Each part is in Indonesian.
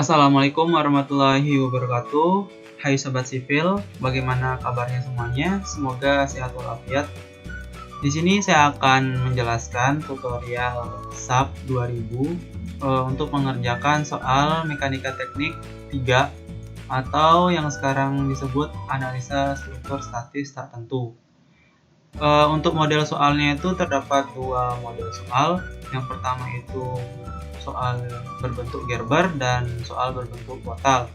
Assalamualaikum warahmatullahi wabarakatuh. Hai Sobat Sipil, bagaimana kabarnya semuanya? Semoga sehat walafiat. Di sini saya akan menjelaskan tutorial SAP 2000 untuk mengerjakan soal mekanika teknik 3 atau yang sekarang disebut analisa struktur statis tak tentu. Untuk model soalnya itu terdapat dua model soal. Yang pertama itu soal berbentuk Gerber dan soal berbentuk portal.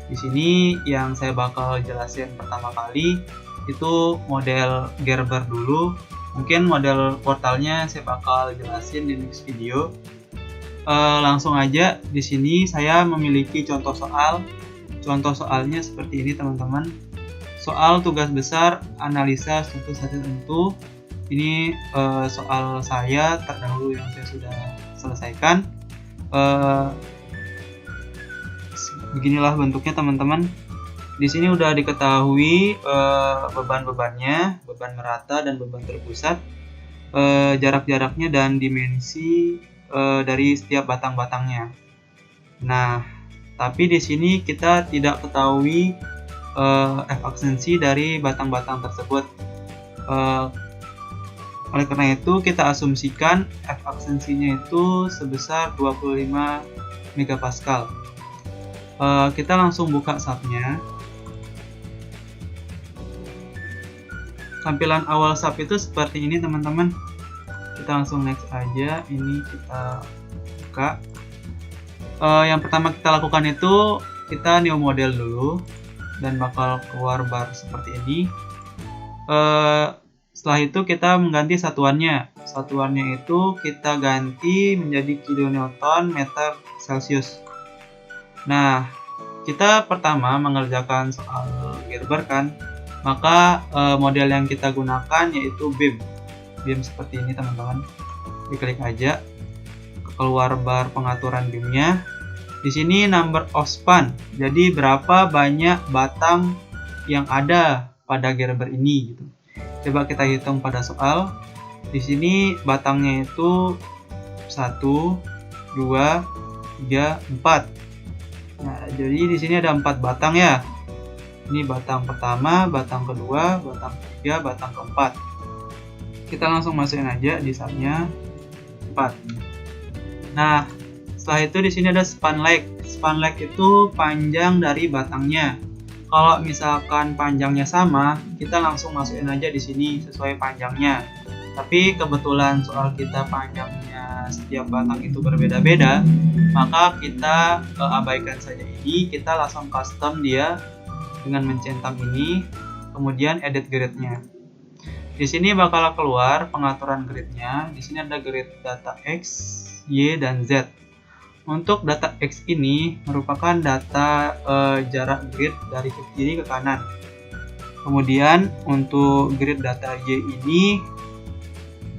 Di sini yang saya bakal jelasin pertama kali itu model Gerber dulu. Mungkin model portalnya saya bakal jelasin di next video. Langsung aja, di sini saya memiliki contoh soal. Contoh soalnya seperti ini teman-teman. Soal tugas besar analisa struktur statis tentu. Ini soal saya terdahulu yang saya sudah selesaikan. Beginilah bentuknya teman-teman. Di sini udah diketahui beban-bebannya, beban merata dan beban terpusat, jarak-jaraknya dan dimensi dari setiap batang-batangnya. Nah, tapi di sini kita tidak ketahui efisiensi dari batang-batang tersebut. Oleh karena itu kita asumsikan efisiensinya itu sebesar 25 megapascal. Kita langsung buka SAP-nya. Tampilan awal SAP itu seperti ini teman-teman. Kita langsung next aja. Ini kita buka. Yang pertama kita lakukan itu kita new model dulu dan bakal keluar bar seperti ini. Setelah itu kita mengganti satuannya. Satuannya itu kita ganti menjadi kilonewton meter celcius. Nah, kita pertama mengerjakan soal Gerber kan, maka model yang kita gunakan yaitu BIM. BIM seperti ini teman-teman. Diklik aja, keluar bar pengaturan BIM-nya. Di sini number of span, jadi berapa banyak batang yang ada pada Gerber ini gitu. Coba kita hitung pada soal. Di sini batangnya itu 1, 2, 3, 4. Nah, jadi di sini ada 4 batang ya. Ini batang pertama, batang kedua, batang ketiga, batang keempat. Kita langsung masukin aja di SAP-nya 4. Nah, setelah itu di sini ada span leg. Span leg itu panjang dari batangnya. Kalau misalkan panjangnya sama, kita langsung masukin aja di sini sesuai panjangnya. Tapi kebetulan soal kita panjangnya setiap batang itu berbeda-beda, maka kita abaikan saja ini. Kita langsung custom dia dengan mencentang ini, kemudian edit grid-nya. Di sini bakal keluar pengaturan grid-nya. Di sini ada grid data X, Y, dan Z. Untuk data X ini merupakan data jarak grid dari kiri ke kanan. Kemudian untuk grid data Y ini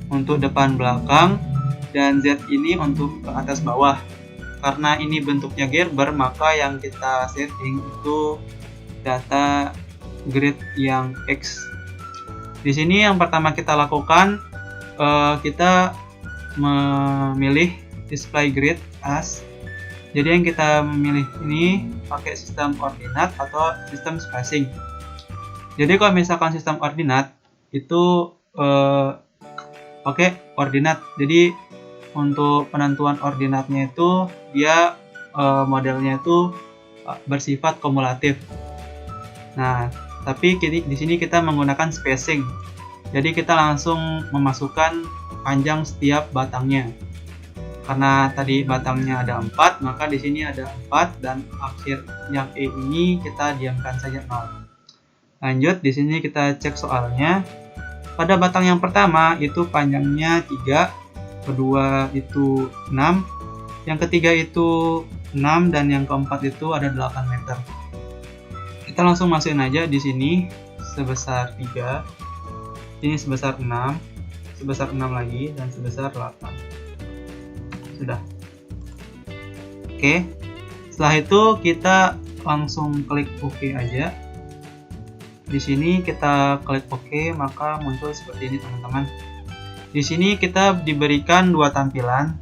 untuk depan belakang, dan Z ini untuk ke atas bawah. Karena ini bentuknya Gerber, maka yang kita setting itu data grid yang X. Di sini yang pertama kita lakukan, kita memilih display grid as. Jadi yang kita memilih ini pakai sistem ordinat atau sistem spacing. Jadi kalau misalkan sistem ordinat itu pakai ordinat. Jadi untuk penentuan ordinatnya itu dia modelnya itu bersifat kumulatif. Nah, tapi di sini kita menggunakan spacing. Jadi kita langsung memasukkan panjang setiap batangnya. Karena tadi batangnya ada 4, maka di sini ada 4 dan akhir yang E ini kita diamkan saja 0. Lanjut, di sini kita cek soalnya. Pada batang yang pertama itu panjangnya 3, kedua itu 6, yang ketiga itu 6, dan yang keempat itu ada 8 meter. Kita langsung masukin aja di sini sebesar 3, ini sebesar 6, sebesar 6 lagi, dan sebesar 8. Sudah. Oke. Setelah itu kita langsung klik OK aja. Di sini kita klik OK, maka muncul seperti ini teman-teman. Di sini kita diberikan dua tampilan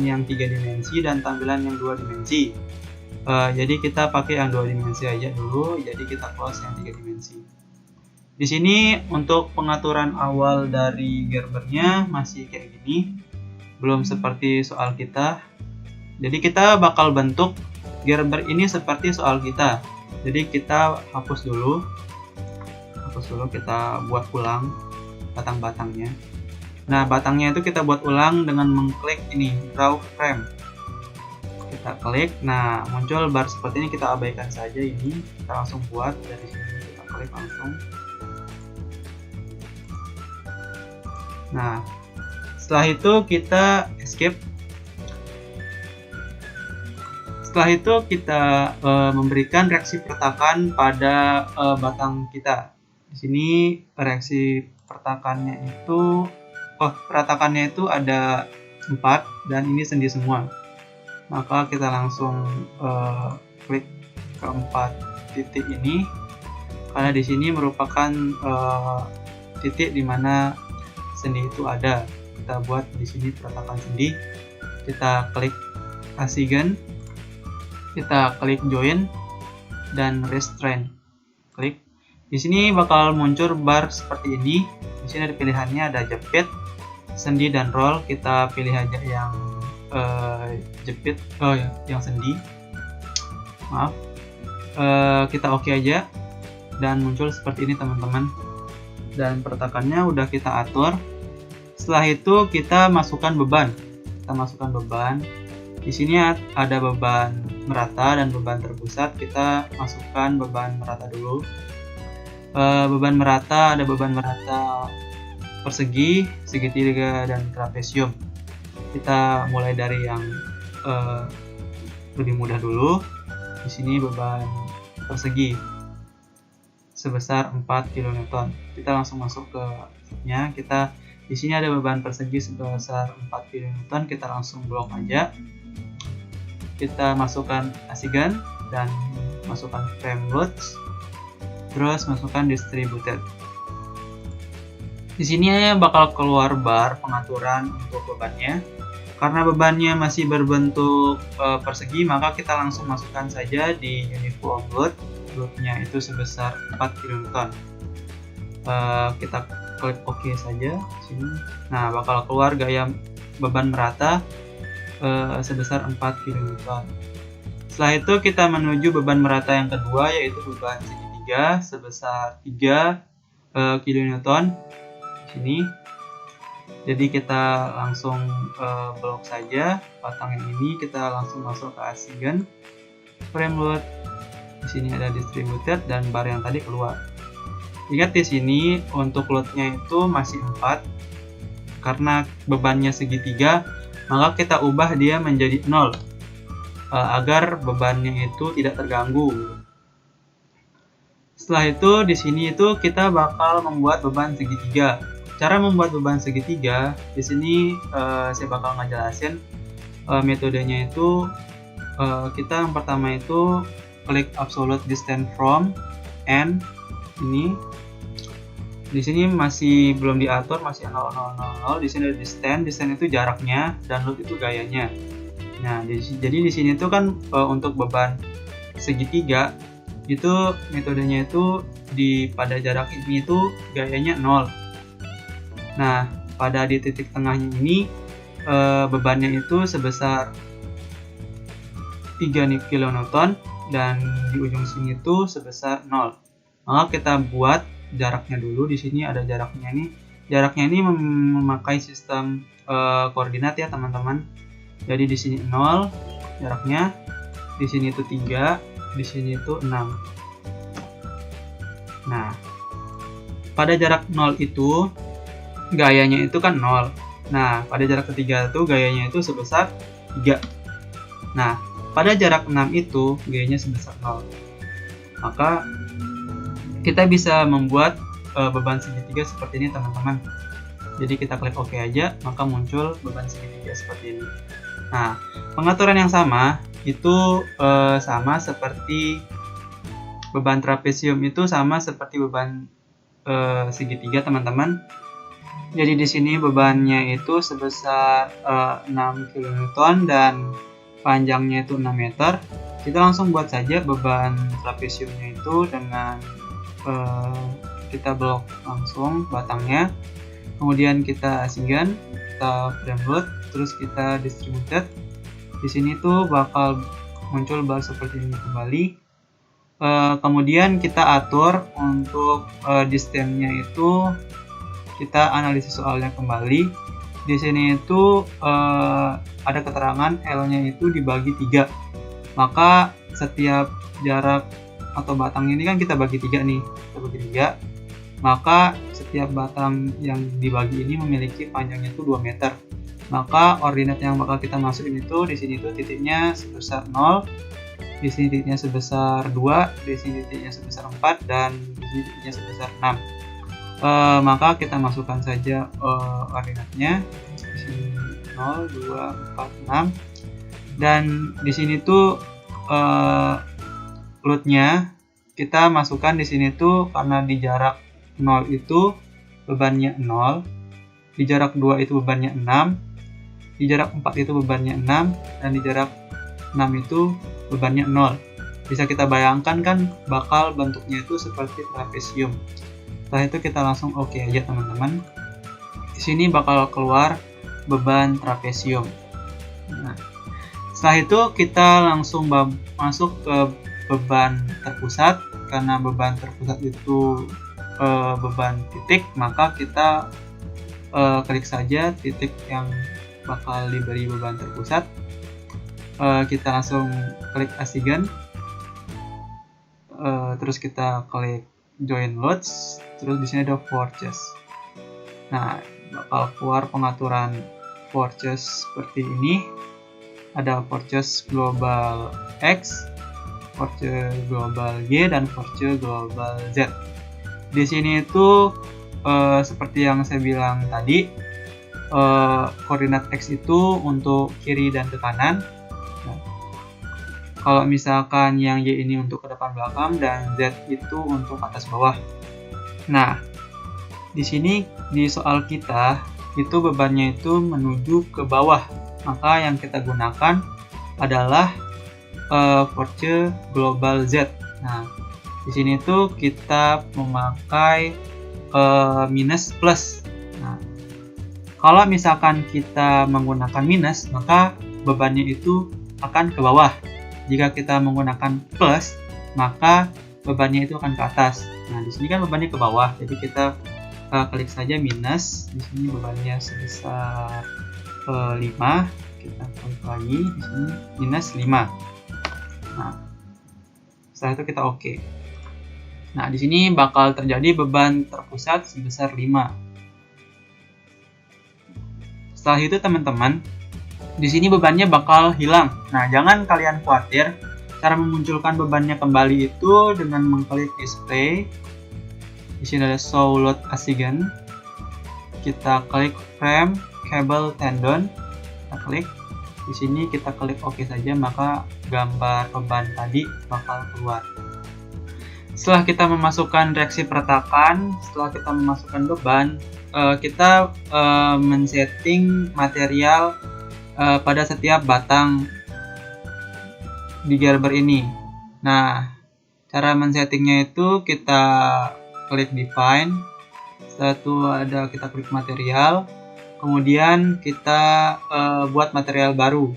yang 3 dimensi dan tampilan yang 2 dimensi. Jadi kita pakai yang 2 dimensi aja dulu, jadi kita close yang 3 dimensi. Di sini untuk pengaturan awal dari gerbernya masih kayak gini, belum seperti soal kita. Jadi kita bakal bentuk gerber ini seperti soal kita. Jadi kita hapus dulu, kita buat ulang batang-batangnya. Nah, batangnya itu kita buat ulang dengan mengklik ini, draw frame. Kita klik, nah muncul bar seperti ini, kita abaikan saja ini, kita langsung buat dari sini, kita klik langsung. Nah, setelah itu kita escape. Setelah itu kita memberikan reaksi pertakan pada batang kita. Di sini reaksi pertakannya itu, pertakannya itu ada 4 dan ini sendi semua. Maka kita langsung klik ke 4 titik ini, karena di sini merupakan titik di mana sendi itu ada. Kita buat di sini pertakan sendi. Kita klik Asigen, kita klik join dan restrain. Klik. Di sini bakal muncul bar seperti ini. Di sini ada pilihannya, ada jepit, sendi dan roll. Kita pilih aja yang jepit, yang sendi. Maaf. Kita oke aja dan muncul seperti ini teman-teman. Dan pertakannya udah kita atur. Setelah itu kita masukkan beban. Di sini ada beban merata dan beban terpusat. Kita masukkan beban merata dulu. Beban merata, ada beban merata persegi, segitiga dan trapesium. Kita mulai dari yang lebih mudah dulu. Di sini beban persegi sebesar 4 kN. Kita langsung masuk ke nya. Di sini ada beban persegi sebesar 4 kN. Kita langsung blok aja. Kita masukkan Asigen dan masukkan frame loads. Terus masukkan distributed. Di sini bakal keluar bar pengaturan untuk bebannya. Karena bebannya masih berbentuk persegi, maka kita langsung masukkan saja di uniform load. Loadnya itu sebesar 4 kN. Kita klik OK saja sini. Nah, bakal keluar gaya beban merata sebesar 4 kN. Setelah itu kita menuju beban merata yang kedua, yaitu beban segitiga sebesar 3 kN. Sini. Jadi kita langsung blok saja batang yang ini. Kita langsung masuk ke Asigen, frame load. Di sini ada distributed dan bar yang tadi keluar. Ingat di sini untuk loadnya itu masih 4. Karena bebannya segitiga, maka kita ubah dia menjadi 0 agar bebannya itu tidak terganggu. Setelah itu di sini itu kita bakal membuat beban segitiga. Cara membuat beban segitiga di sini saya bakal ngejelasin metodenya itu. Kita yang pertama itu klik absolute distance from end ini. Di sini masih belum diatur, masih 0,000. Di sini ada distance itu jaraknya dan load itu gayanya. Nah, jadi di sini itu kan untuk beban segitiga itu metodenya itu pada jarak ini itu gayanya 0. Nah, pada di titik tengahnya ini bebannya itu sebesar 3 kN dan di ujung sini itu sebesar 0. Maka kita buat jaraknya dulu. Di sini ada jaraknya ini. Jaraknya ini memakai sistem koordinat ya, teman-teman. Jadi di sini 0 jaraknya, di sini itu 3, di sini itu 6. Nah, pada jarak 0 itu gayanya itu kan 0. Nah, pada jarak ketiga itu gayanya itu sebesar 3. Nah, pada jarak 6 itu gayanya sebesar 0. Maka kita bisa membuat beban segitiga seperti ini, teman-teman. Jadi kita klik OK aja, maka muncul beban segitiga seperti ini. Nah, pengaturan yang sama itu sama seperti beban trapesium, itu sama seperti beban segitiga, teman-teman. Jadi di sini bebannya itu sebesar 6 kN dan panjangnya itu 6 meter. kita langsung buat saja beban trapesiumnya itu dengan kita blok langsung batangnya, kemudian kita assign, kita frame load, terus kita distributed. Di sini tuh bakal muncul bar seperti ini kembali. Kemudian kita atur untuk distance-nya itu, kita analisis soalnya kembali. Di sini itu ada keterangan L-nya itu dibagi 3. Maka setiap jarak atau batang ini kan kita bagi 3 nih, kita bagi 3. Maka setiap batang yang dibagi ini memiliki panjangnya itu 2 meter. Maka ordinat yang bakal kita masukin itu di sini tuh titiknya sebesar 0, di sini titiknya sebesar 2, di sini titiknya sebesar 4, dan di sini titiknya sebesar 6. Maka kita masukkan saja ordinatnya di sini 0, 2, 4, 6, dan di sini tuh loadnya kita masukkan di sini tuh karena di jarak 0 itu bebannya 0, di jarak 2 itu bebannya 6, di jarak 4 itu bebannya 6, dan di jarak 6 itu bebannya 0. Bisa kita bayangkan kan bakal bentuknya itu seperti trapesium. Setelah itu kita langsung oke aja teman-teman. Di sini bakal keluar beban trapesium. Nah, setelah itu kita langsung masuk ke beban terpusat. Karena beban terpusat itu beban titik, maka kita klik saja titik yang bakal diberi beban terpusat. Kita langsung klik assign, terus kita klik join loads, terus di sini ada forces. Nah, bakal keluar pengaturan forces seperti ini. Ada forces global X, forces global Y, dan forces global Z. Di sini itu seperti yang saya bilang tadi, koordinat X itu untuk kiri dan ke kanan. Nah, kalau misalkan yang Y ini untuk ke depan belakang, dan Z itu untuk atas bawah. Nah, di sini di soal kita itu bebannya itu menuju ke bawah. Maka yang kita gunakan adalah force global Z. Nah, di sini tuh kita memakai minus plus. Nah, kalau misalkan kita menggunakan minus, maka bebannya itu akan ke bawah. Jika kita menggunakan plus, maka bebannya itu akan ke atas. Nah, di sini kan bebannya ke bawah, jadi kita klik saja minus. Di sini bebannya sebesar 5. Kita klik lagi di sini minus 5. Nah, setelah itu kita oke. Nah, di sini bakal terjadi beban terpusat sebesar 5. Setelah itu teman-teman, di sini bebannya bakal hilang. Nah, jangan kalian khawatir. Cara memunculkan bebannya kembali itu dengan mengklik display. Di sini ada show load assign. Kita klik frame cable tendon. Kita klik. Di sini kita klik OK saja, maka gambar beban tadi bakal keluar. Setelah kita memasukkan reaksi peretakan, setelah kita memasukkan beban, kita men-setting material pada setiap batang di gerber ini. Nah, cara men-settingnya itu kita klik define, setelah itu ada kita klik material, kemudian kita buat material baru.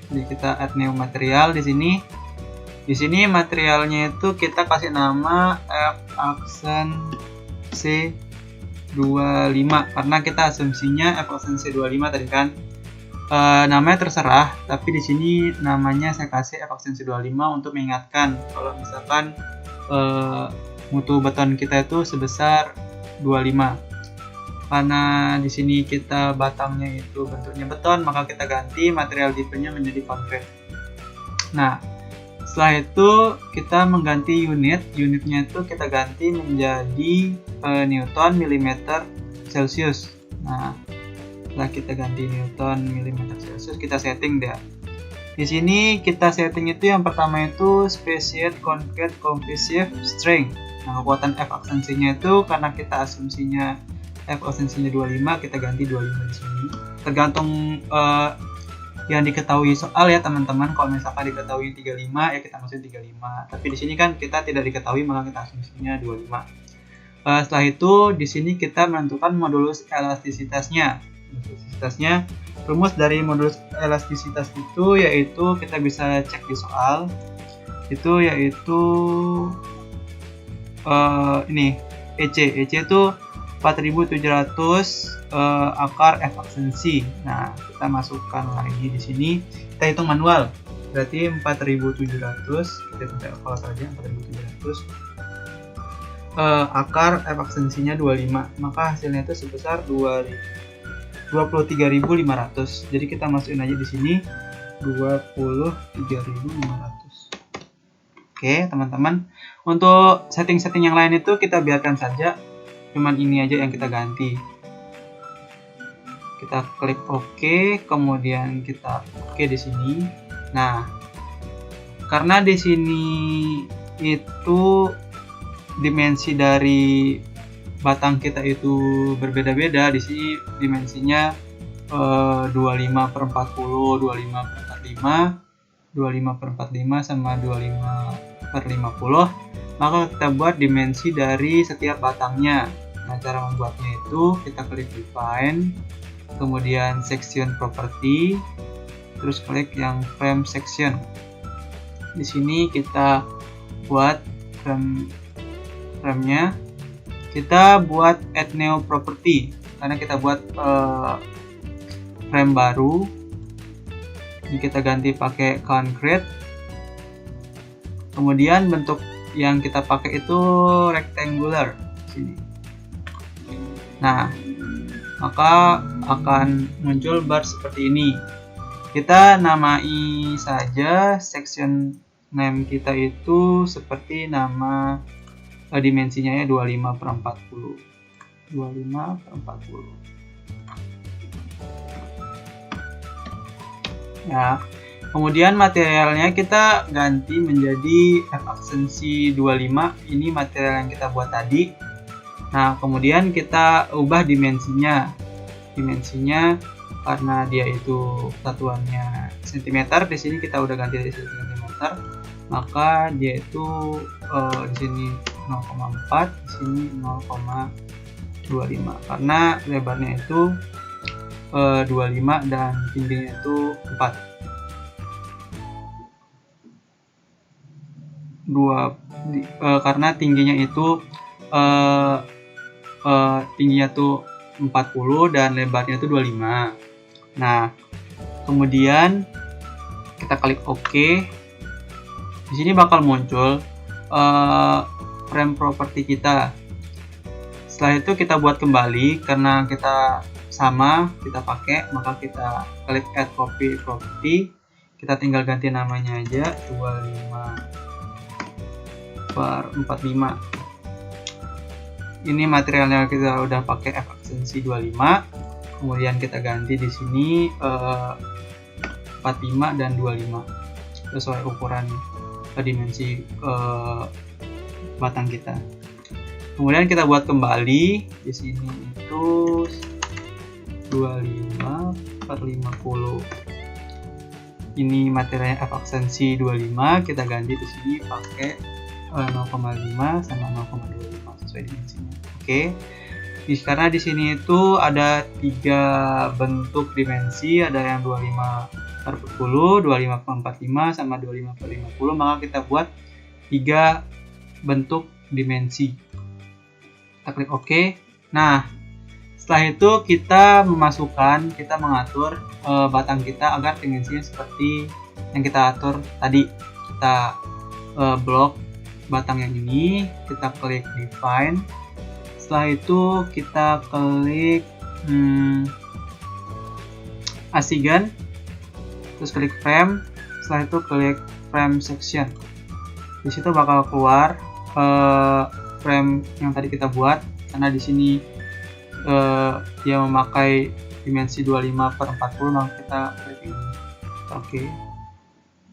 Jadi kita add new material di sini. Di sini materialnya itu kita kasih nama F aksen C25 karena kita asumsinya F aksen C25 tadi kan. Namanya terserah, tapi di sini namanya saya kasih F aksen C25 untuk mengingatkan kalau misalkan mutu beton kita itu sebesar 25. Karena di sini kita batangnya itu bentuknya beton, maka kita ganti material tipenya menjadi konkret. Nah, setelah itu kita mengganti unitnya itu kita ganti menjadi Newton milimeter Celsius. Nah, setelah kita ganti Newton milimeter Celsius, kita setting deh. Di sini kita setting itu yang pertama itu speciate concrete compressive strength. Nah, kekuatan F aksensinya itu karena kita asumsinya F aksensinya 25, kita ganti 25 di sini. Tergantung yang diketahui soal ya teman-teman. Kalau misalkan diketahui 35 ya kita masukin 35. Tapi di sini kan kita tidak diketahui maka kita asumsinya 25. Setelah itu di sini kita menentukan modulus elastisitasnya. Rumus dari modulus elastisitas itu yaitu kita bisa cek di soal. Itu yaitu ini EC itu 4700 akar F aksensi. Nah, kita masukkan lagi di sini. Kita hitung manual. Berarti 4700, kita kalau saja 4700 akar F aksensinya 25. Maka hasilnya itu sebesar 23.500. Jadi kita masukin aja di sini 23.500. Oke, teman-teman. Untuk setting-setting yang lain itu kita biarkan saja. Cuman ini aja yang kita ganti. Kita klik OK, kemudian kita OK di sini. Nah, karena di sini itu dimensi dari batang kita itu berbeda-beda. Di sini dimensinya 25/40, 25/45, 25/45 sama 25/50. Maka kita buat dimensi dari setiap batangnya. Nah, cara membuatnya itu kita klik define, kemudian section property, terus klik yang frame section. Di sini kita buat frame-nya. Kita buat add new property karena kita buat frame baru. Ini kita ganti pakai concrete. Kemudian bentuk yang kita pakai itu rectangular sini. Nah, maka akan muncul bar seperti ini. Kita namai saja section name kita itu seperti nama dimensinya ya 25/40. 25/40. Ya. Kemudian materialnya kita ganti menjadi F aksensi 25. Ini material yang kita buat tadi. Nah, kemudian kita ubah dimensinya. Dimensinya karena dia itu satuannya cm, di sini kita udah ganti dari cm, maka dia itu di sini 0,4, di sini 0,25 karena lebarnya itu 25 dan tingginya itu 4. Karena tingginya itu tingginya tuh 40 dan lebarnya itu 25. Nah, kemudian kita klik OK. Di sini bakal muncul frame property kita. Setelah itu kita buat kembali karena kita sama, kita pakai, maka kita klik add copy property. Kita tinggal ganti namanya aja 25/45. Ini materialnya kita udah pakai F aksensi 25. Kemudian kita ganti di sini 45 dan 25 sesuai ukuran dimensi batang kita. Kemudian kita buat kembali di sini itu 25/50. Ini materialnya F aksensi 25, kita ganti di sini pakai 0,5 sama 0,25 sesuai dimensinya. Oke. Karena di sini itu ada 3 bentuk dimensi, ada yang 25/40, 25/45 sama 25/50, maka kita buat 3 bentuk dimensi. Kita klik OK. Nah, setelah itu kita mengatur batang kita agar dimensinya seperti yang kita atur tadi. Kita blok batang yang ini, kita klik define. Setelah itu kita klik asigan, terus klik frame. Setelah itu klik frame section. Di situ bakal keluar frame yang tadi kita buat, karena di sini dia memakai dimensi 25/40, maka kita klik ini. Oke.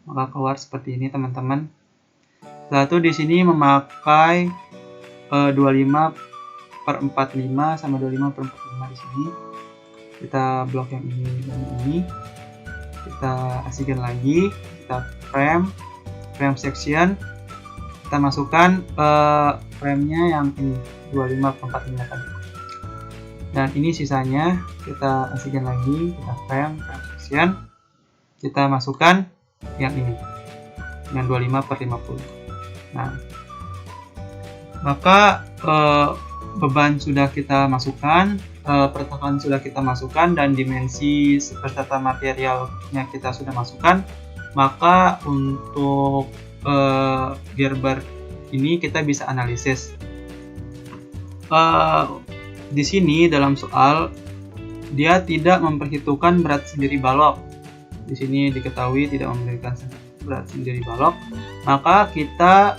Maka keluar seperti ini, teman-teman. Setelah itu di sini memakai 25/45 sama 25/45 di sini. Kita blok yang ini dan ini. kita assign lagi, kita frame section, kita masukkan frame-nya yang ini 25/45 tadi. Dan ini sisanya kita assign lagi, kita frame section, kita masukkan yang ini yang 25/50. Nah, maka beban sudah kita masukkan, pertahanan sudah kita masukkan, dan dimensi beserta materialnya kita sudah masukkan. Maka untuk Gerber ini kita bisa analisis. Di sini dalam soal dia tidak memperhitungkan berat sendiri balok. Di sini diketahui tidak memberikan berat sendiri balok. Maka kita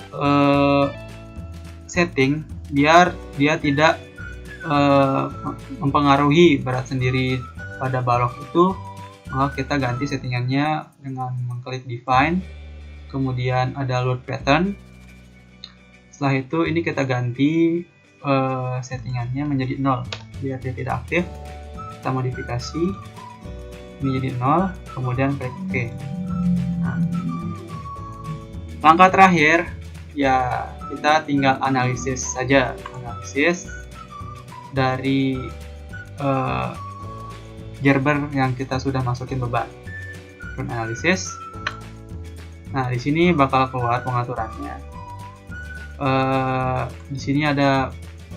setting biar dia tidak mempengaruhi berat sendiri pada balok itu. Maka kita ganti settingannya dengan mengklik define, kemudian ada load pattern. Setelah itu ini kita ganti settingannya menjadi 0 biar dia tidak aktif. Kita modifikasi menjadi 0, kemudian klik OK. Nah, langkah terakhir ya kita tinggal analisis saja, analisis dari Gerber yang kita sudah masukin beban. Run analisis. Nah, di sini bakal keluar pengaturannya. Di sini ada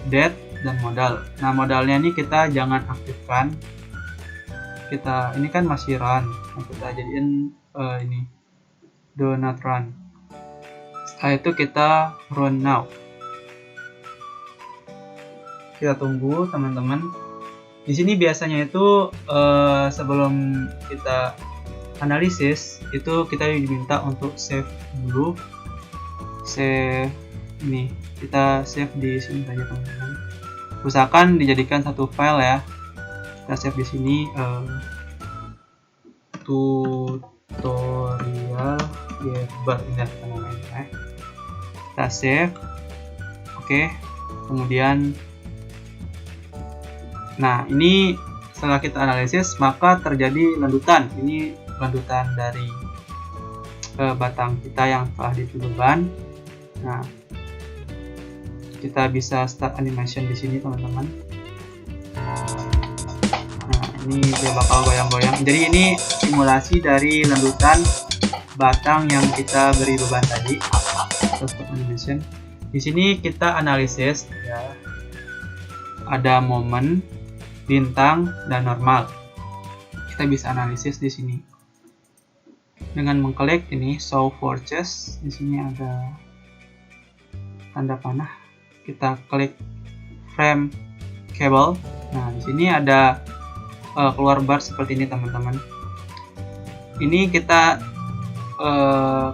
date dan modal. Nah, modalnya ini kita jangan aktifkan. Ini kan masih run. Nah, kita jadiin ini do not run. Setelah itu kita run now. Kita tunggu teman-teman. Di sini biasanya itu sebelum kita analisis itu kita diminta untuk save dulu. Save ini kita save di sini saja teman-teman. Usahakan dijadikan satu file ya. Kita save di sini tutorial Gerber ini kita namanya. Kita save. Oke. Kemudian nah, ini setelah kita analisis maka terjadi lendutan. Ini lendutan dari batang kita yang telah diberi beban. Nah, kita bisa start animation di sini teman-teman. Nah, ini dia bakal goyang-goyang. Jadi ini simulasi dari lendutan batang yang kita beri beban tadi. Stop animation. Di sini kita analisis ya. Ada momen, bintang, dan normal. Kita bisa analisis di sini dengan mengklik ini show forces. Di sini ada tanda panah. Kita klik frame cable. Nah, di sini ada keluar bar seperti ini teman-teman. Ini kita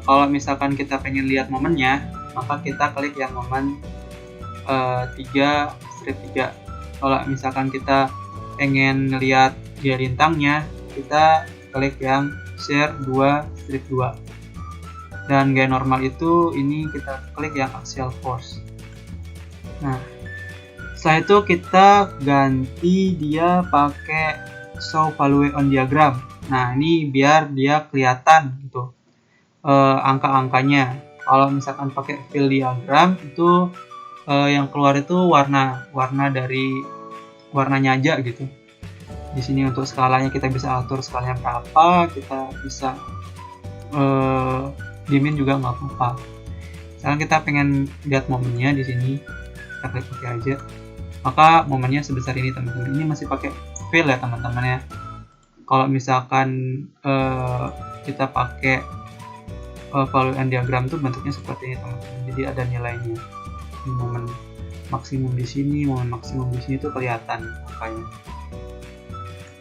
kalau misalkan kita pengen lihat momennya, maka kita klik yang momen 3/3. Kalau misalkan kita pengen lihat dia lintangnya, kita klik yang share 2/2. Dan gaya normal itu ini kita klik yang axial force. Nah, setelah itu kita ganti dia pakai show value on diagram. Nah, ini biar dia kelihatan gitu angka-angkanya. Kalau misalkan pakai fill diagram itu yang keluar itu warna dari warnanya aja gitu. Di sini untuk skalanya kita bisa atur skalanya berapa, kita bisa dimin juga nggak apa-apa. Sekarang kita pengen lihat momennya di sini, kita klik OK aja. Maka momennya sebesar ini teman-teman. Ini masih pakai fill ya teman-teman ya. Kalau misalkan kita pakai value and diagram itu bentuknya seperti ini teman-teman. Jadi ada nilainya. Ini momen maksimum di sini, momen maksimum di sini itu kelihatan angkanya.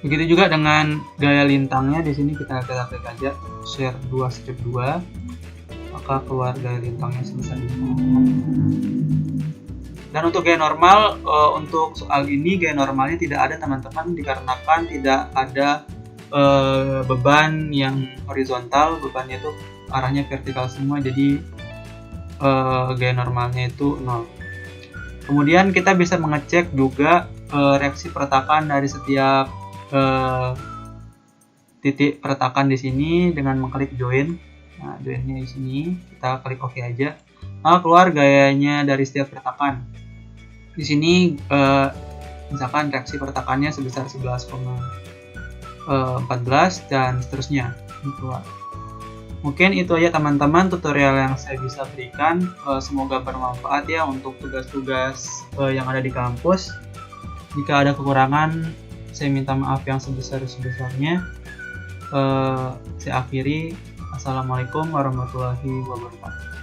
Begitu juga dengan gaya lintangnya. Di sini kita klik aja share 2/2, maka keluar gaya lintangnya sebesar ini. Dan untuk gaya normal, untuk soal ini gaya normalnya tidak ada teman-teman, dikarenakan tidak ada beban yang horizontal, bebannya itu arahnya vertikal semua, jadi gaya normalnya itu 0. Kemudian kita bisa mengecek juga reaksi pertakan dari setiap titik peretakan di sini dengan mengklik join. Nah, joinnya di sini kita klik OK aja. Nah, keluar gayanya dari setiap peretakan. Di sini misalkan reaksi peretakannya sebesar 11,14 dan seterusnya. Ini keluar. Mungkin itu aja teman-teman tutorial yang saya bisa berikan. Semoga bermanfaat ya untuk tugas-tugas yang ada di kampus. Jika ada kekurangan, saya minta maaf yang sebesar-besarnya. Saya akhiri. Assalamualaikum warahmatullahi wabarakatuh.